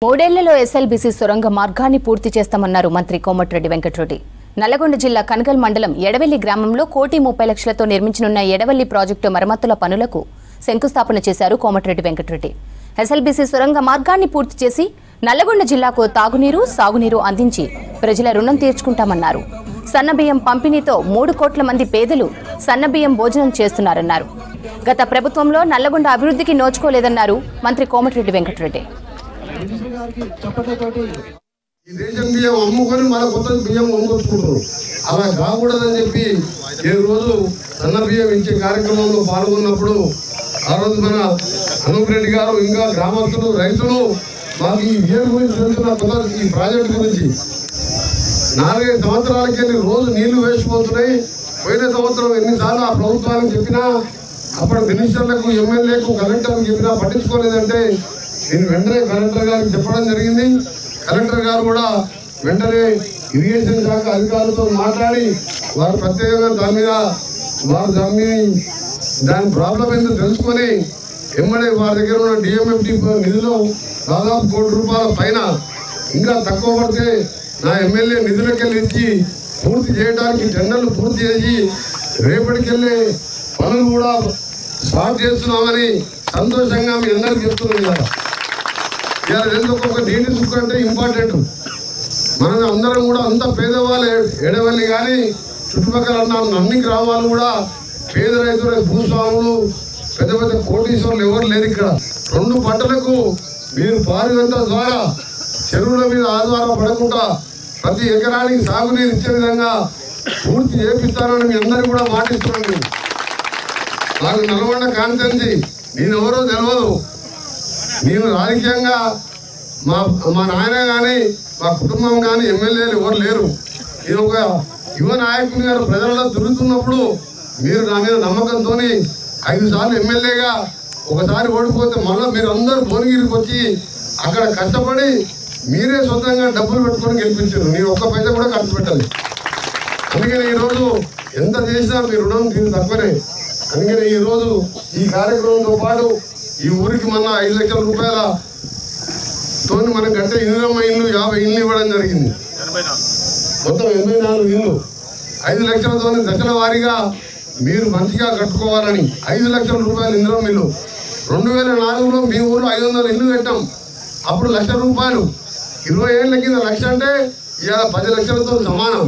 మూడేళ్లలో ఎస్ఎల్బీసీ సొరంగ మార్గాన్ని పూర్తి చేస్తామన్నారు మంత్రి కోమటిరెడ్డి వెంకటరెడ్డి. నల్లగొండ జిల్లా కనగల్ మండలం ఎడవెల్లి గ్రామంలో 1,30 లక్షలతో నిర్మించనున్న ఎడవెల్లి ప్రాజెక్టు మరమ్మతుల పనులకు శంకుస్థాపన చేశారు కోమటిరెడ్డి వెంకటరెడ్డి. ఎస్ఎల్బీసీ సొరంగ మార్గాన్ని పూర్తి చేసి నల్లగొండ జిల్లాకు తాగునీరు, సాగునీరు అందించి ప్రజల రుణం తీర్చుకుంటామన్నారు. సన్నబియ్యం పంపిణీతో 3 కోట్ల మంది పేదలు సన్నబియ్యం భోజనం చేస్తున్నారన్నారు. గత ప్రభుత్వంలో నల్లగొండ అభివృద్ధికి నోచుకోలేదన్నారు మంత్రి కోమటిరెడ్డి వెంకటరెడ్డి. ఈ దేశం బియ్యం అమ్ముకొని మన కొత్త బియ్యం అమ్ముకొచ్చుకుంటారు. అలా కాకూడదని చెప్పి ఈ రోజు సన్న బియ్యం ఇచ్చే కార్యక్రమంలో పాల్గొన్నప్పుడు ఆ రోజు మన అనూప్ రెడ్డి గారు ఇంకా గ్రామస్తులు రైతులు మాకు ఈ బియ్యం గురించి తెలుసుకున్న ఈ ప్రాజెక్టు గురించి 4-5 సంవత్సరాలకి వెళ్ళి రోజు నీళ్లు వేసిపోతున్నాయి. పోయిన సంవత్సరం ఎన్నిసార్లు ఆ ప్రభుత్వానికి చెప్పినా అప్పుడు మినిస్టర్లకు, ఎమ్మెల్యేకు, కలెక్టర్లకు చెప్పినా పట్టించుకోలేదంటే నేను వెంటనే కలెక్టర్ గారికి చెప్పడం జరిగింది. కలెక్టర్ గారు కూడా వెంటనే ఇరిగేషన్ శాఖ అధికారులతో మాట్లాడి వారు ప్రత్యేకంగా దాని ప్రాబ్లం ఏంటో తెలుసుకొని ఎమ్మడే వారి దగ్గర ఉన్న డిఎంఎఫ్టీ నిధులు దాదాపు 1 కోటి రూపాయల పైన ఇంకా తక్కువ పడితే నా ఎమ్మెల్యే నిధులకెళ్ళి ఇచ్చి పూర్తి చేయడానికి టెండర్లు పూర్తి చేసి రేపటికెళ్ళే పనులు కూడా స్టార్ట్ చేస్తున్నామని సంతోషంగా మీ అందరికీ చెప్తున్నాం కదా. ఇలా ఎందుకు నీటి సుఖ అంటే ఇంపార్టెంట్. మనం అందరం కూడా అంత పేదవాళ్ళు ఎడవల్లి కానీ చుట్టుపక్కల అన్ని గ్రామాలు కూడా పేద రైతులు, భూస్వాములు, పెద్ద పెద్ద కోటీశ్వరులు ఎవరు లేరు ఇక్కడ. 2 పంటలకు మీరు పారివంత ద్వారా చెరువుల మీద ఆధారపడకుండా ప్రతి ఎకరానికి సాగునీరు ఇచ్చే విధంగా పూర్తి చేపిస్తానని మీ అందరికీ కూడా మాటిస్తున్నాను. నాకు నల్గొండ కాన్స్టిట్యున్సీ నేనెవరో తెలియదు. నేను రాజకీయంగా మా నాయన కానీ మా కుటుంబం కానీ ఎమ్మెల్యేలు ఎవరు లేరు. నేను ఒక యువ నాయకుని గారు ప్రజలలో తిరుగుతున్నప్పుడు మీరు నా మీద నమ్మకంతో 5 సార్లు ఎమ్మెల్యేగా ఒకసారి ఓడిపోతే మళ్ళీ మీరు అందరూ భువనగిరికి వచ్చి అక్కడ కష్టపడి మీరే సొంతంగా డబ్బులు పెట్టుకొని గెలిపించారు. నేను ఒక్క పైసా కూడా ఖర్చు పెట్టాలి. అందుకని ఈరోజు ఎంత చేసినా మీ రుణం దీన్ని తక్కువనే. అందుకని ఈరోజు ఈ కార్యక్రమంతో పాటు ఈ ఊరికి మన 5 లక్షల రూపాయలతో మనం గంటే ఇందిరమ్మ ఇల్లు 50 ఇల్లు ఇవ్వడం జరిగింది. మొత్తం 84 ఇల్లు 5 లక్షలతో దశల వారీగా మీరు మంచిగా కట్టుకోవాలని 5 లక్షల రూపాయలు ఇందిరమ్మ ఇల్లు. 2004లో మీ ఊళ్ళో 500 ఇల్లు కట్టాం. అప్పుడు 1,00,000 రూపాయలు. 20 ఏళ్ళ కింద 1,00,000 అంటే ఇవాళ 10 లక్షలతో సమానం.